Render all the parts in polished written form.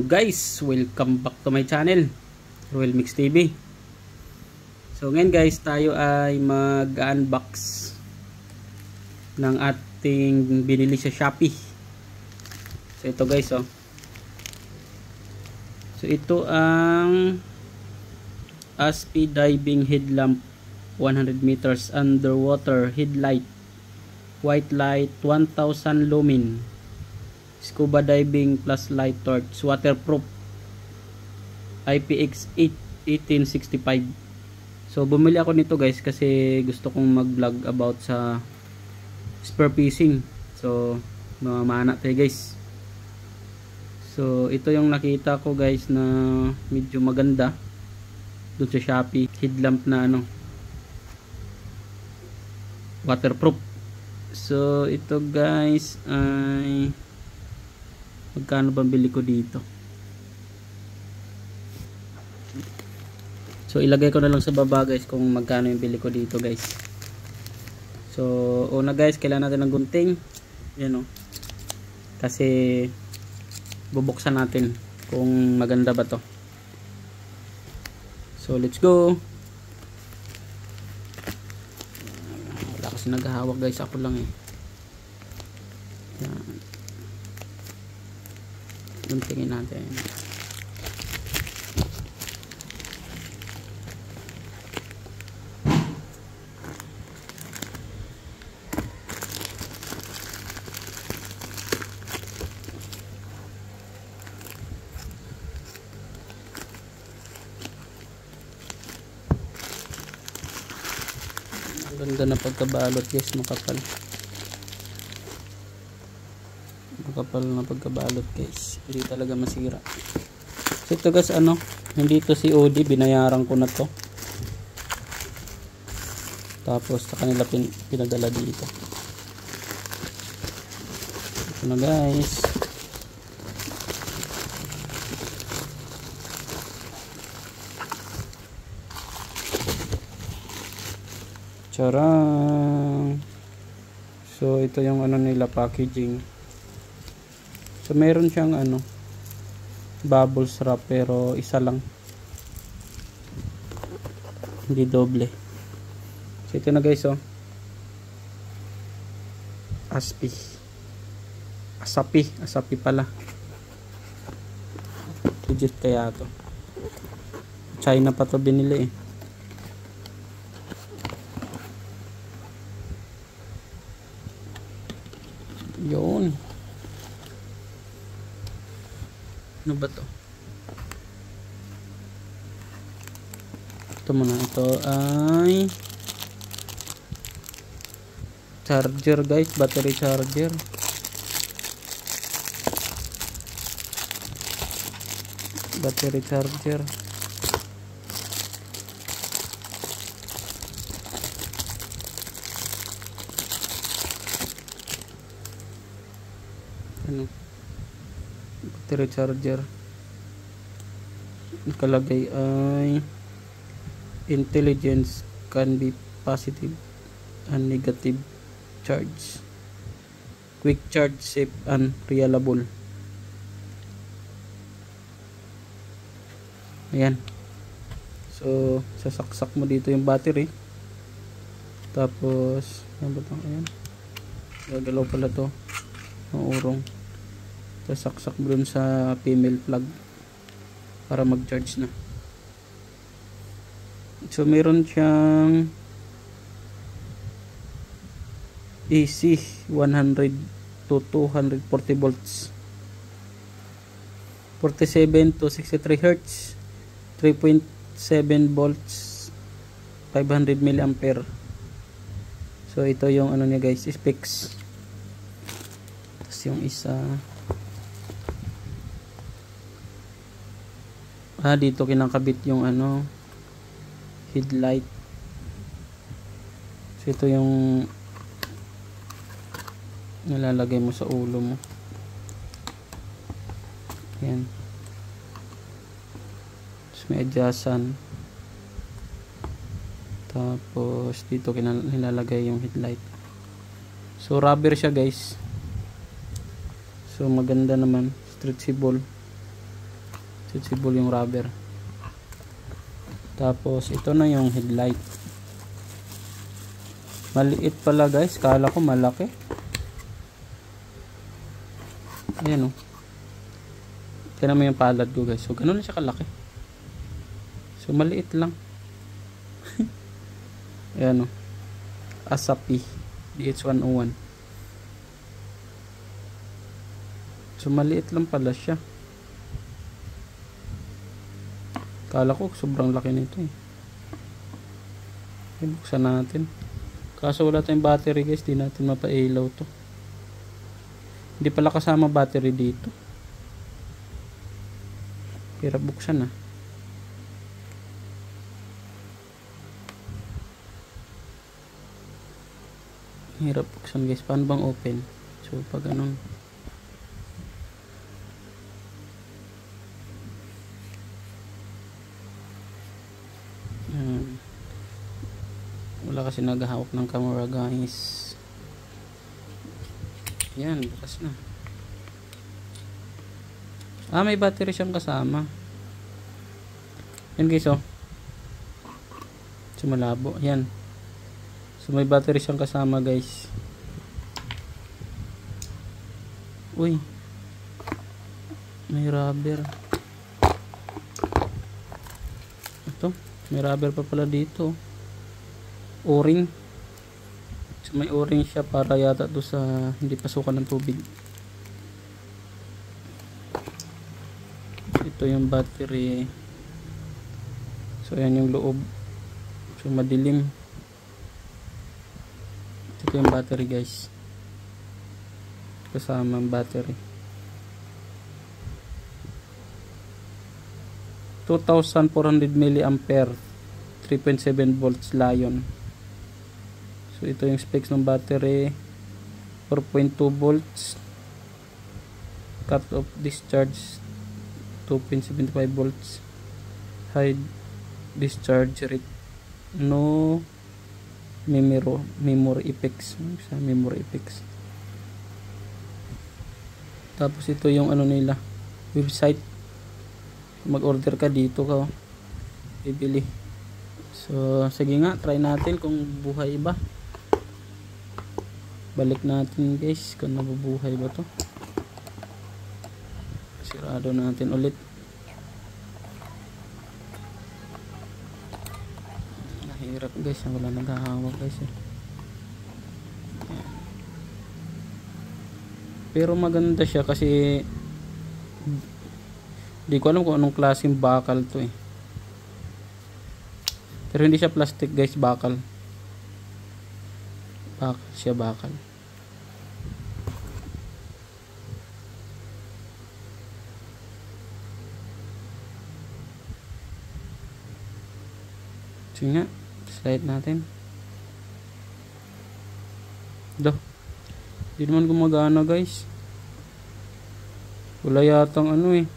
guys, welcome back to my channel, Royal Mix TV. So ngayon guys, tayo ay mag-unbox ng ating binili sa Shopee. So ito guys, oh. So ito ang ASPI Diving Headlamp 100 meters underwater headlight, white light 1000 lumen, scuba diving plus light torch, waterproof, IPX1865. So bumili ako nito guys kasi gusto kong mag-vlog about sa spear fishing. So mamana tayo guys. So ito yung nakita ko guys na medyo maganda doon sa Shopee, headlamp na ano, waterproof. So ito guys ay magkano bang bili ko dito? So ilagay ko na lang sa baba guys kung magkano yung bili ko dito guys. So una guys, kailangan natin ng gunting. Yan o. Kasi bubuksan natin kung maganda ba to. So let's go. Wala kasi naghahawak guys, ako lang eh. Yan. Guntingin natin. Ang ganda na pagkabalot guys, makapal. Makapal na pagkabalot guys, hindi talaga masira. So ito guys, ano, hindi to COD, binayaran ko na to, tapos sa kanila pinadala dito. Ito na guys. Charang. So ito yung ano nila, packaging. So meron siyang ano, bubbles wrap, pero isa lang, hindi doble. So ito na guys, oh, Asapi pala, legit kaya to. China pa to binili eh. Yun. Ano ba to? Ito muna. Ito ay charger guys, battery charger. Battery charger. Ano? Battery charger. Nakalagay ay intelligence can be positive and negative charge, quick charge, safe and reliable. Ayan. So sasaksak mo dito yung battery, tapos ano ba ito? Ayan, gagalaw pala to ng urong. Sasaksak mo dun sa female plug para mag-charge na. So meron siyang AC 100 to 240 volts, 47 to 63 Hz, 3.7 volts, 500 milliampere. So ito yung ano niya guys, specs. Tapos yung isa, dito kinakabit yung ano, headlight. So ito yung nilalagay mo sa ulo mo. Ayan. Tapos may adjustan. Tapos dito nilalagay yung headlight. So rubber siya guys. So maganda naman, stretchable. Switchable yung rubber. Tapos ito na yung headlight. Maliit pala guys, kala ko malaki. Ayan o. Tignan mo yung palad ko guys. So ganun na siya kalaki. So maliit lang. Ayan o. Asapi DH101. So maliit lang pala siya. Kala ko sobrang laki nito eh. Buksan natin. Kaso wala tayong battery guys, di natin mapailaw to. Hindi pala kasama battery dito. Hirap buksan ah. Hirap buksan guys. Paano bang open? So pag ganun. Wala kasi naghahawak ng camera guys. Yan, bukas na. May battery siyang kasama. Yan guys oh. So malabo. Yan. So may battery siyang kasama guys. Uy. May rubber. Ito. May rubber pa pala dito. O-ring. So may o-ring siya para yata to sa hindi pasukan ng tubig. Ito yung battery. So yan yung loob. So madilim. Ito yung battery guys. Kasama ang battery. 2,400 mAh 3.7 volts Lion. So ito yung specs ng battery. 4.2 volts. Cut off discharge 2.75 volts. High discharge rate. No memory effects. Sa memory effects. Tapos ito yung ano nila, website. Mag-order ka dito ka bibili. So sige nga, try natin kung buhay ba. Balik natin guys kung nabubuhay ba to. Sirado natin ulit. Nahirap guys, wala naghahawak guys eh. Pero maganda siya kasi di ko alam kung anong klaseng bakal to eh. Pero hindi siya plastic guys, bakal. Bakal siya, bakal. Sige nga, slide natin. Di naman gumagana guys. Wala yatang ano eh.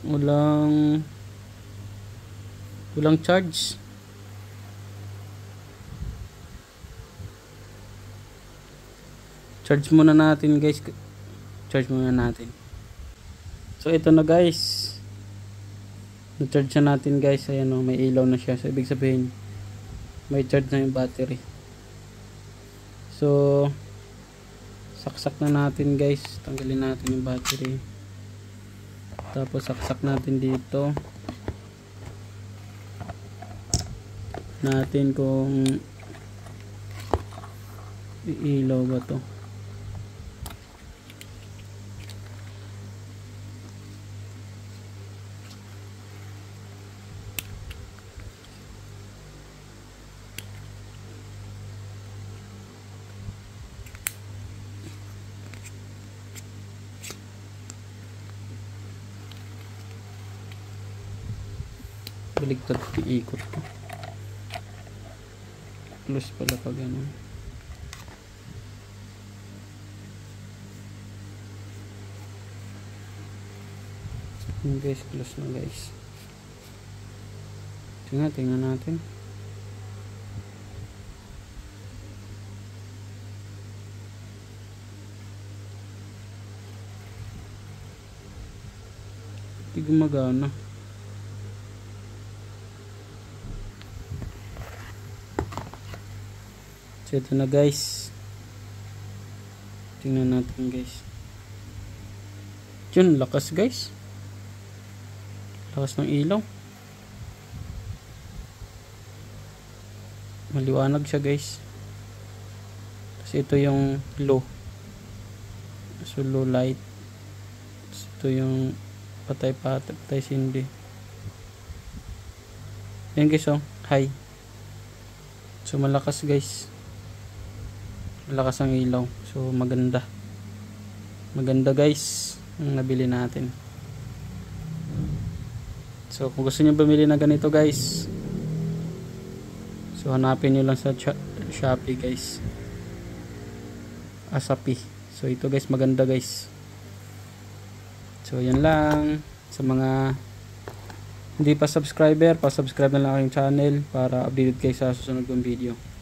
Walang charge. Charge muna natin guys. Charge muna natin. So ito na guys. Na-charge na natin guys. Ayan o, may ilaw na siya. So ibig sabihin may charge na yung battery. So saksak na natin guys. Tanggalin natin yung battery. Tapos saksak natin dito. Natin kung iilaw ba to. Baligtad iikot ko. Close pala pag ganun. Guys, close na guys. Tingnan natin. Hindi gumagana. So ito na guys. Tingnan natin guys. Yun, lakas guys. Lakas ng ilaw. Maliwanag siya guys. Kasi ito yung low. So low light. So, ito yung patay sindi. Yan guys oh, high. So malakas guys. Malakas ang ilaw. So maganda. Maganda guys ang nabili natin. So kung gusto niyo bumili na ganito guys, so hanapin niyo lang sa Shopee guys. Asapi. So ito guys, maganda guys. So yan lang. Sa mga hindi pa subscriber, pa-subscribe na lang aking channel para updated kayo sa susunod kong video.